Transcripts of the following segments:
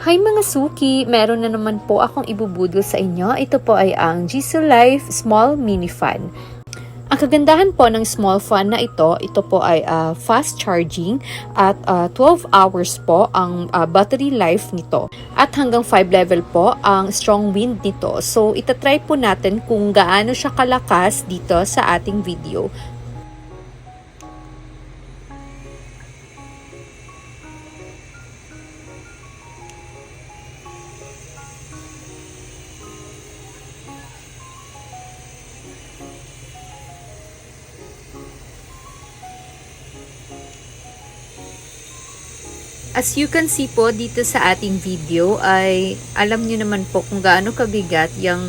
Hi mga suki! Meron na naman po akong ibubudol sa inyo. Ito po ay ang GC Life Small Mini Fan. Ang kagandahan po ng small fan na ito po ay fast charging at 12 hours po ang battery life nito. At hanggang 5 level po ang strong wind nito. So itatry po natin kung gaano siya kalakas dito sa ating video. As you can see po dito sa ating video ay alam nyo naman po kung gaano kabigat yung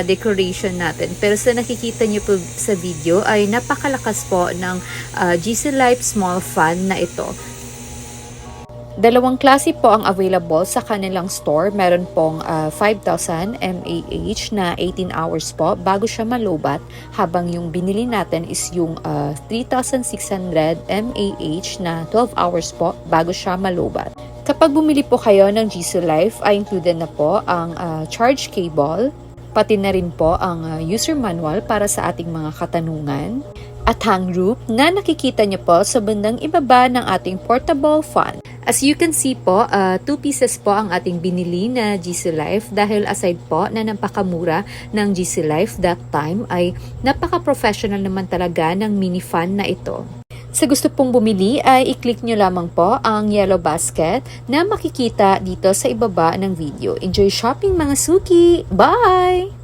decoration natin. Pero sa nakikita nyo po sa video ay napakalakas po ng GC Life Small Fan na ito. Dalawang klase po ang available sa kanilang store. Meron pong 5,000 mAh na 18 hours po bago siya malobat, habang yung binili natin is yung 3,600 mAh na 12 hours po bago siya malobat. Kapag bumili po kayo ng GC Life ay included na po ang charge cable, pati na rin po ang user manual para sa ating mga katanungan, at hang rope na nakikita nyo po sa bandang ibaba ng ating portable fan. As you can see po, 2 pieces po ang ating binili na GC Life dahil aside po na napakamura ng GC Life that time ay napaka-professional naman talaga ng mini fan na ito. Sa gusto pong bumili ay i-click nyo lamang po ang yellow basket na makikita dito sa ibaba ng video. Enjoy shopping mga suki! Bye!